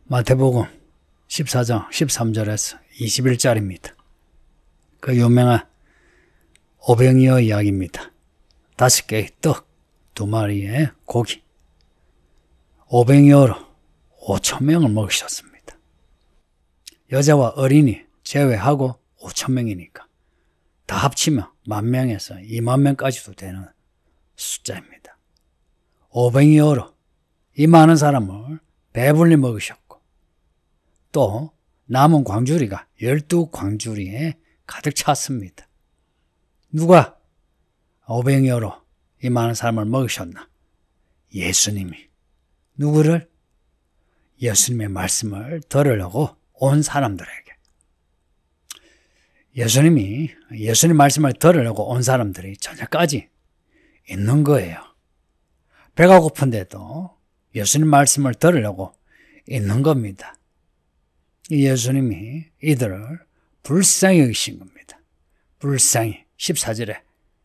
마태복음 14장 13절에서 21절입니다. 그 유명한 오병이어 이야기입니다. 5개의 떡, 2마리의 고기. 오병이어로 5,000명을 먹이셨습니다. 여자와 어린이 제외하고 5,000명이니까 다 합치면 10,000명에서 20,000명까지도 되는 숫자입니다. 오병이어로 이 많은 사람을 배불리 먹으셨고 또 남은 광주리가 12광주리에 가득 찼습니다. 누가 오병이어로 이 많은 사람을 먹으셨나? 예수님이. 누구를? 예수님의 말씀을 들으려고 온 사람들에게. 예수님 말씀을 들으려고 온 사람들이 저녁까지 있는 거예요. 배가 고픈데도 예수님 말씀을 들으려고 있는 겁니다. 예수님이 이들을 불쌍히 여기신 겁니다. 불쌍히. 14절에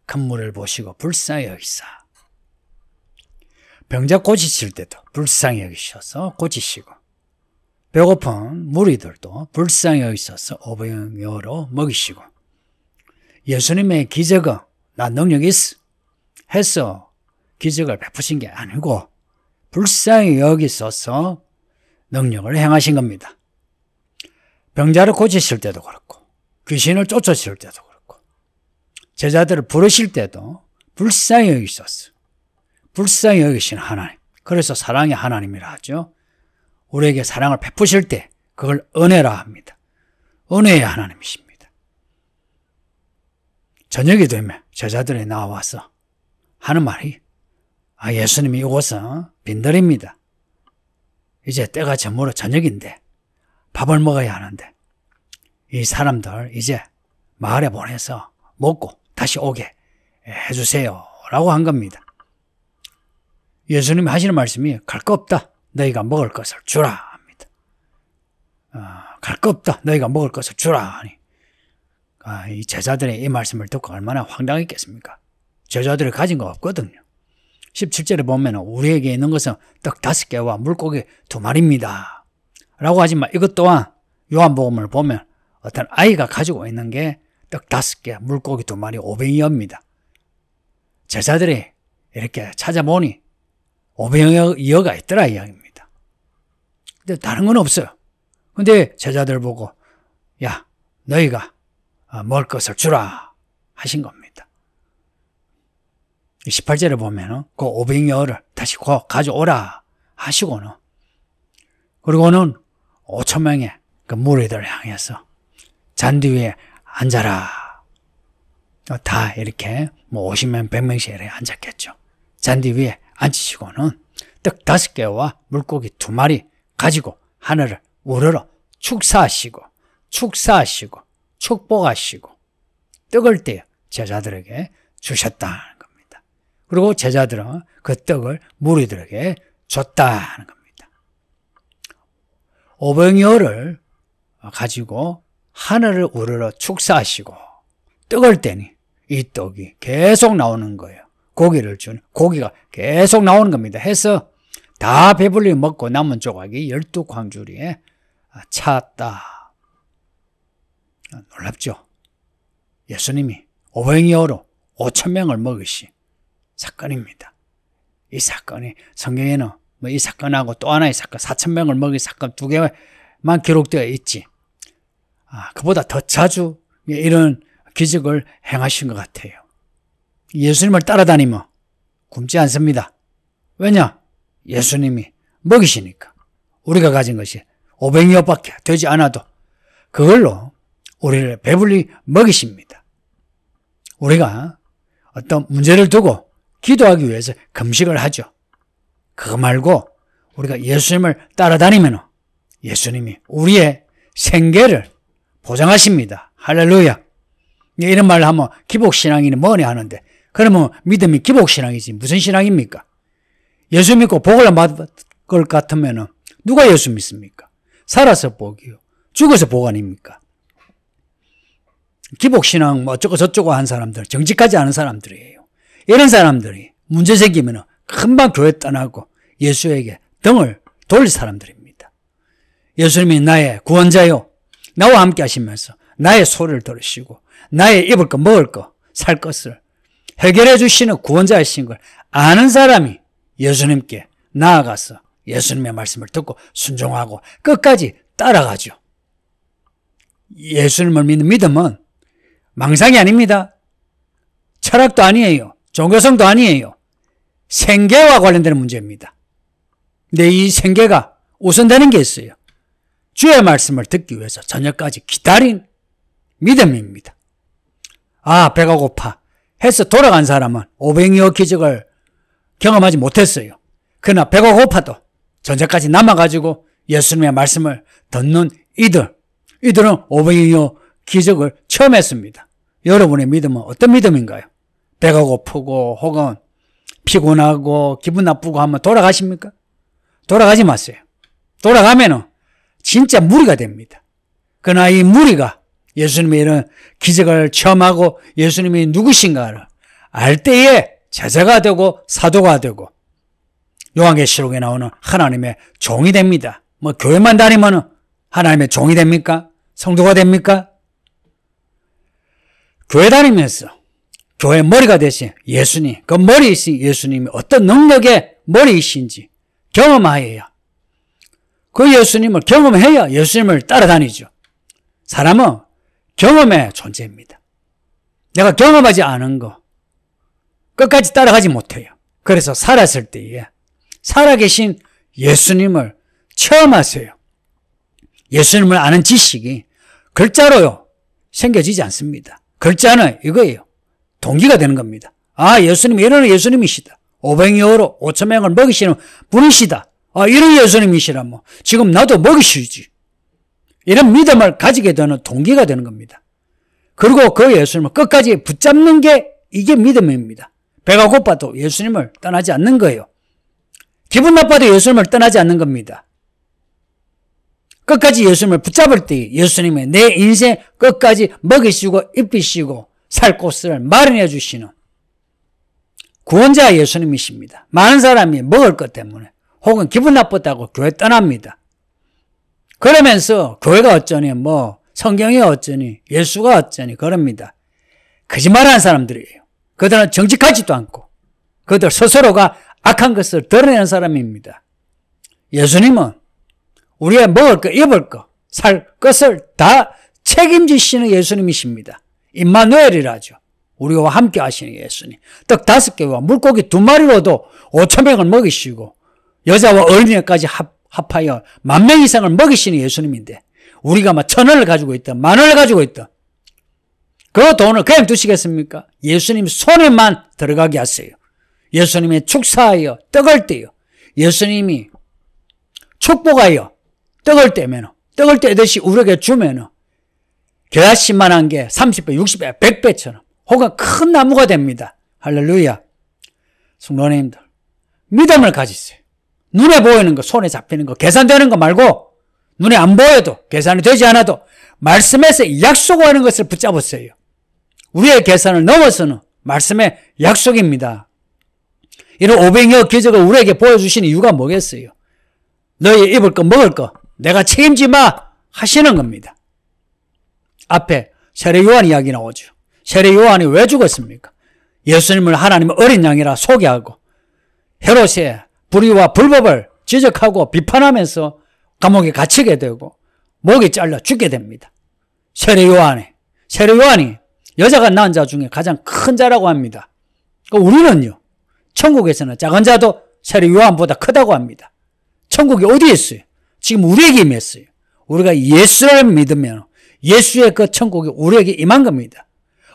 큰 물을 보시고 불쌍히 여기사. 병자 고치실 때도 불쌍히 여기셔서 고치시고 배고픈 무리들도 불쌍히 여기셔서 오병이어로 먹이시고 예수님의 기적은 나 능력이 있어 해서 기적을 베푸신 게 아니고 불쌍히 여기셔서 능력을 행하신 겁니다. 병자를 고치실 때도 그렇고 귀신을 쫓으실 때도 그렇고 제자들을 부르실 때도 불쌍히 여기셨어. 불쌍히 여기신 하나님. 그래서 사랑의 하나님이라 하죠. 우리에게 사랑을 베푸실 때 그걸 은혜라 합니다. 은혜의 하나님이십니다. 저녁이 되면 제자들이 나와서 하는 말이 예수님이 이곳은 빈들입니다. 이제 때가 저물어 저녁인데 밥을 먹어야 하는데 이 사람들 이제 마을에 보내서 먹고 다시 오게 해주세요 라고 한 겁니다. 예수님이 하시는 말씀이 갈 거 없다. 너희가 먹을 것을 주라 합니다. 갈 거 없다. 너희가 먹을 것을 주라 하니 이 제자들의 이 말씀을 듣고 얼마나 황당했겠습니까? 제자들이 가진 거 없거든요. 17절에 보면 우리에게 있는 것은 떡 5개와 물고기 2마리입니다. 라고 하지만 이것 또한 요한복음을 보면 어떤 아이가 가지고 있는 게 떡 5개, 물고기 2마리, 오병이어입니다. 제자들이 이렇게 찾아보니 오병이어가 있더라 이야기입니다. 근데 다른 건 없어요. 근데 제자들 보고 야 너희가 먹을 것을 주라 하신 겁니다. 18절에 보면 그 오병이어를 다시 가져오라 하시고는 그리고는 5,000명의 그 무리들을 향해서 잔디 위에 앉아라. 다 이렇게 50명, 100명씩 이렇게 앉았겠죠. 잔디 위에 앉으시고는 떡 5개와 물고기 2마리 가지고 하늘을 우러러 축사하시고 축복하시고 떡을 떼어 제자들에게 주셨다는 겁니다. 그리고 제자들은 그 떡을 무리들에게 줬다는 겁니다. 오병이어를 가지고 하늘을 우러러 축사하시고 떡을 떼니 이 떡이 계속 나오는 거예요. 고기를 주는 고기가 계속 나오는 겁니다. 해서 다 배불리 먹고 남은 조각이 12광주리에 찼다. 놀랍죠? 예수님이 오병이어로 5,000명을 먹으신 사건입니다. 이 사건이 성경에는 이 사건하고 또 하나의 사건 4,000명을 먹인 사건 2개만 기록되어 있지. 그보다 더 자주 이런 기적을 행하신 것 같아요. 예수님을 따라다니면 굶지 않습니다. 왜냐? 예수님이 먹이시니까. 우리가 가진 것이 오병이어밖에 되지 않아도 그걸로 우리를 배불리 먹이십니다. 우리가 어떤 문제를 두고 기도하기 위해서 금식을 하죠. 그거 말고 우리가 예수님을 따라다니면 예수님이 우리의 생계를 보장하십니다. 할렐루야. 이런 말을 하면 기복신앙이니 뭐니 하는데 그러면 믿음이 기복신앙이지 무슨 신앙입니까? 예수 믿고 복을 안 받을 것 같으면 누가 예수 믿습니까? 살아서 복이요. 죽어서 복 아닙니까? 기복신앙 어쩌고 저쩌고 한 사람들, 정직하지 않은 사람들이에요. 이런 사람들이 문제 생기면 금방 교회 떠나고 예수에게 등을 돌릴 사람들입니다. 예수님이 나의 구원자요, 나와 함께 하시면서 나의 소리를 들으시고 나의 입을 것, 먹을 것, 살 것을 해결해 주시는 구원자이신 걸 아는 사람이 예수님께 나아가서 예수님의 말씀을 듣고 순종하고 끝까지 따라가죠. 예수님을 믿는 믿음은 망상이 아닙니다. 철학도 아니에요. 종교성도 아니에요. 생계와 관련되는 문제입니다. 근데 이 생계가 우선되는 게 있어요. 주의 말씀을 듣기 위해서 저녁까지 기다린 믿음입니다. 아, 배가 고파 해서 돌아간 사람은 오병이어 기적을 경험하지 못했어요. 그러나 배가 고파도 저녁까지 남아가지고 예수님의 말씀을 듣는 이들은 오병이어 기적을 처음 했습니다. 여러분의 믿음은 어떤 믿음인가요? 배가 고프고 혹은 피곤하고 기분 나쁘고 하면 돌아가십니까? 돌아가지 마세요. 돌아가면은 진짜 무리가 됩니다. 그러나 이 무리가 예수님의 이런 기적을 체험하고 예수님이 누구신가를 알 때에 제자가 되고 사도가 되고 요한계시록에 나오는 하나님의 종이 됩니다. 뭐 교회만 다니면 하나님의 종이 됩니까? 성도가 됩니까? 교회 다니면서 교회 머리가 되신 예수님, 그 머리이신 예수님이 어떤 능력의 머리이신지 경험하여야, 그 예수님을 경험해야 예수님을 따라다니죠. 사람은 경험의 존재입니다. 내가 경험하지 않은 거 끝까지 따라가지 못해요. 그래서 살았을 때에 살아계신 예수님을 체험하세요. 예수님을 아는 지식이 글자로요 생겨지지 않습니다. 글자는 이거예요. 동기가 되는 겁니다. 아, 예수님이 이런 예수님이시다. 오병이어로 5,000명을 먹이시는 분이시다. 아, 이런 예수님이시라 뭐 지금 나도 먹이시지. 이런 믿음을 가지게 되는 동기가 되는 겁니다. 그리고 그 예수님을 끝까지 붙잡는 게 이게 믿음입니다. 배가 고파도 예수님을 떠나지 않는 거예요. 기분 나빠도 예수님을 떠나지 않는 겁니다. 끝까지 예수님을 붙잡을 때 예수님의 내 인생 끝까지 먹이시고 입히시고 살 곳을 마련해 주시는 구원자 예수님이십니다. 많은 사람이 먹을 것 때문에 혹은 기분 나쁘다고 교회 떠납니다. 그러면서 교회가 어쩌니 뭐 성경이 어쩌니 예수가 어쩌니 그럽니다. 거짓말하는 사람들이에요. 그들은 정직하지도 않고 그들 스스로가 악한 것을 드러내는 사람입니다. 예수님은 우리의 먹을 것, 입을 것, 살 것을 다 책임지시는 예수님이십니다. 임마누엘이라죠. 우리와 함께 하시는 예수님. 떡 5개와 물고기 2마리로도 5,000명을 먹이시고 여자와 어린애까지 합하여 10,000명 이상을 먹이시는 예수님인데 우리가 막 1,000원을 가지고 있다, 10,000원을 가지고 있다. 그 돈을 그냥 두시겠습니까? 예수님 손에만 들어가게 하세요. 예수님의 축사하여 떡을 떼요. 예수님이 축복하여 떡을 떼면 떡을 떼듯이 우리에게 주면 겨자씨만한 게 30배, 60배, 100배처럼 혹은 큰 나무가 됩니다. 할렐루야. 성도님들, 믿음을 가지세요. 눈에 보이는 거, 손에 잡히는 거, 계산되는 거 말고 눈에 안 보여도 계산이 되지 않아도 말씀에서 약속하는 것을 붙잡으세요. 우리의 계산을 넘어서는 말씀의 약속입니다. 이런 오병이어 기적을 우리에게 보여주시는 이유가 뭐겠어요? 너희 입을 거 먹을 거 내가 책임지마 하시는 겁니다. 앞에 세례 요한 이야기 나오죠. 세례 요한이 왜 죽었습니까? 예수님을 하나님의 어린 양이라 소개하고 헤롯의 불의와 불법을 지적하고 비판하면서 감옥에 갇히게 되고 목이 잘려 죽게 됩니다. 세례 요한이 여자가 낳은 자 중에 가장 큰 자라고 합니다. 우리는요, 천국에서는 작은 자도 세례 요한보다 크다고 합니다. 천국이 어디에 있어요? 지금 우리에게 임했어요. 우리가 예수를 믿으면 예수의 그 천국이 우리에게 임한 겁니다.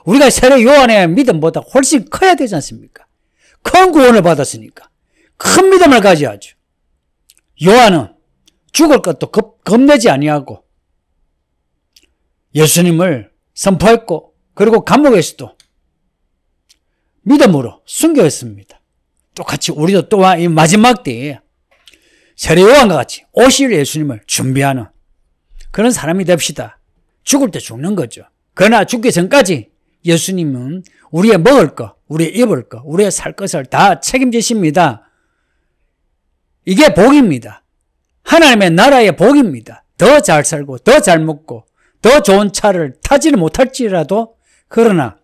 우리가 세례 요한의 믿음보다 훨씬 커야 되지 않습니까? 큰 구원을 받았으니까 큰 믿음을 가져야죠. 요한은 죽을 것도 겁내지 아니하고 예수님을 선포했고 그리고 감옥에서도 믿음으로 순교했습니다. 똑같이 우리도 또한 이 마지막 때에 세례 요한과 같이 오실 예수님을 준비하는 그런 사람이 됩시다. 죽을 때 죽는 거죠. 그러나 죽기 전까지 예수님은 우리의 먹을 것, 우리의 입을 것, 우리의 살 것을 다 책임지십니다. 이게 복입니다. 하나님의 나라의 복입니다. 더 잘 살고 더 잘 먹고 더 좋은 차를 타지를 못할지라도 그러나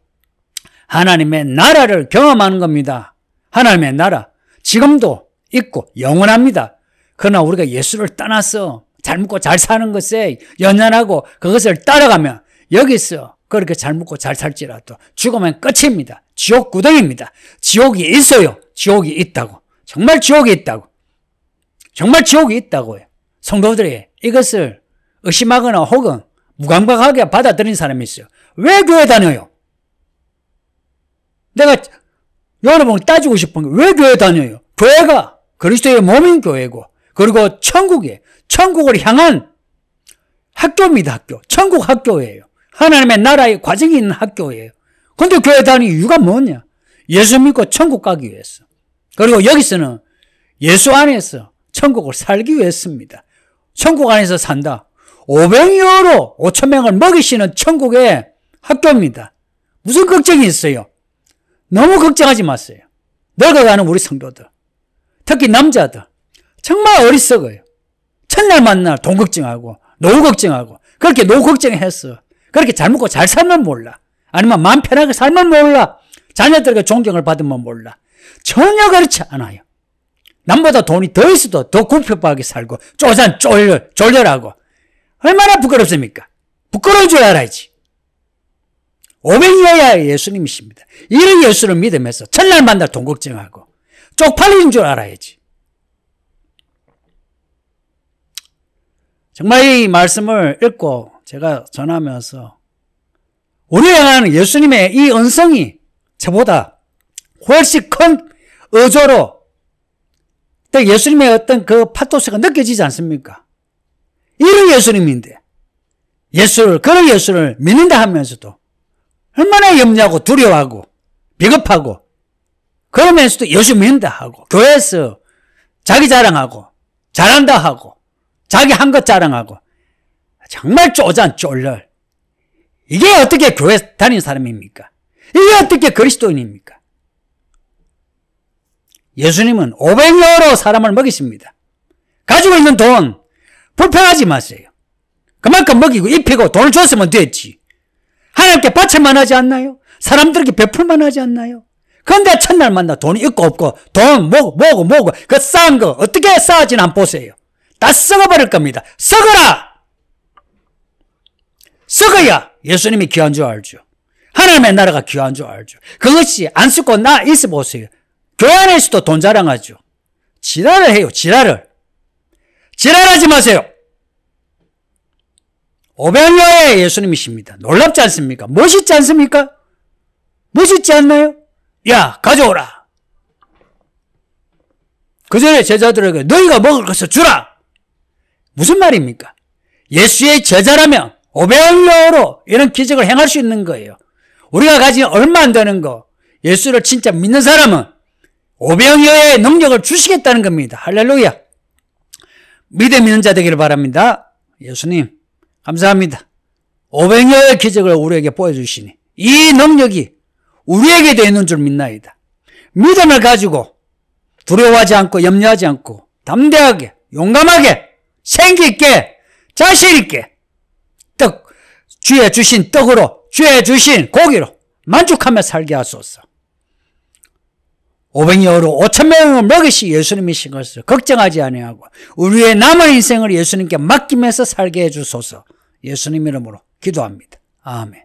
하나님의 나라를 경험하는 겁니다. 하나님의 나라 지금도 있고 영원합니다. 그러나 우리가 예수를 떠나서 잘 먹고 잘 사는 것에 연연하고 그것을 따라가면 여기서 그렇게 잘 먹고 잘 살지라도 죽으면 끝입니다. 지옥 구덩입니다. 지옥이 있어요. 지옥이 있다고. 정말 지옥이 있다고. 정말 지옥이 있다고요. 성도들이 이것을 의심하거나 혹은 무감각하게 받아들인 사람이 있어요. 왜 교회 다녀요? 내가 여러분 따지고 싶은 게 왜 교회 다녀요? 교회가 그리스도의 몸인 교회고 그리고 천국을 향한 학교입니다. 학교. 천국 학교예요. 하나님의 나라의 과정이 있는 학교예요. 그런데 교회 다니는 이유가 뭐냐? 예수 믿고 천국 가기 위해서. 그리고 여기서는 예수 안에서 천국을 살기 위해서입니다. 천국 안에서 산다. 오병이어로 5,000명을 먹이시는 천국의 학교입니다. 무슨 걱정이 있어요? 너무 걱정하지 마세요. 늙어가는 우리 성도들, 특히 남자들 정말 어리석어요. 첫날 만날 돈 걱정하고 노후 걱정하고 그렇게 노후 걱정해서 그렇게 잘 먹고 잘 살면 몰라. 아니면 마음 편하게 살면 몰라. 자녀들에게 존경을 받으면 몰라. 전혀 그렇지 않아요. 남보다 돈이 더 있어도 더 굽혀박하게 살고 쫄려하고 얼마나 부끄럽습니까? 부끄러운 줄 알아야지. 오병이어야 예수님이십니다. 이런 예수를 믿으면서 첫날 만날 돈 걱정하고 쪽팔린 줄 알아야지. 정말 이 말씀을 읽고 제가 전하면서 우리가 향하는 예수님의 이 언성이 저보다 훨씬 큰 의조로 또 예수님의 어떤 그 파토스가 느껴지지 않습니까? 이런 예수님인데 그런 예수를 믿는다 하면서도 얼마나 염려하고 두려워하고 비겁하고 그러면서도 예수 믿는다 하고 교회에서 자기 자랑하고 잘한다 하고 자기 한 것 자랑하고 정말 쫄렬. 이게 어떻게 교회 다니는 사람입니까? 이게 어떻게 그리스도인입니까? 예수님은 오병이어로 사람을 먹이십니다. 가지고 있는 돈 불평하지 마세요. 그만큼 먹이고 입히고 돈을 줬으면 됐지. 하나님께 바칠만 하지 않나요? 사람들에게 베풀만 하지 않나요? 그런데 첫날 만나 돈이 있고 없고 돈 뭐고 그 쌓은 거 어떻게 쌓아지는 안 보세요. 다 썩어버릴 겁니다. 썩어라! 썩어야 예수님이 귀한 줄 알죠. 하나님의 나라가 귀한 줄 알죠. 그것이 안 썩고 나 있어 보세요. 교회 안에서도 돈 자랑하죠. 지랄을 해요. 지랄하지 마세요. 오병이어의 예수님이십니다. 놀랍지 않습니까? 멋있지 않습니까? 멋있지 않나요? 야, 가져오라. 그 전에 제자들에게 너희가 먹을 것을 주라. 무슨 말입니까? 예수의 제자라면 오병이어로 이런 기적을 행할 수 있는 거예요. 우리가 가진 얼마 안 되는 거 예수를 진짜 믿는 사람은 오병이어의 능력을 주시겠다는 겁니다. 할렐루야. 믿음 있는 자 되기를 바랍니다. 예수님 감사합니다. 오병이어의 기적을 우리에게 보여주시니 이 능력이 우리에게도 있는 줄 믿나이다. 믿음을 가지고 두려워하지 않고 염려하지 않고 담대하게 용감하게 생기 있게 자신 있게 주의 주신 떡으로 주의 주신 고기로 만족하며 살게 하소서. 오병이어로 5,000명을 먹이시 예수님이신 것을 걱정하지 아니하고 우리의 남은 인생을 예수님께 맡기면서 살게 해주소서. 예수님 이름으로 기도합니다. 아멘.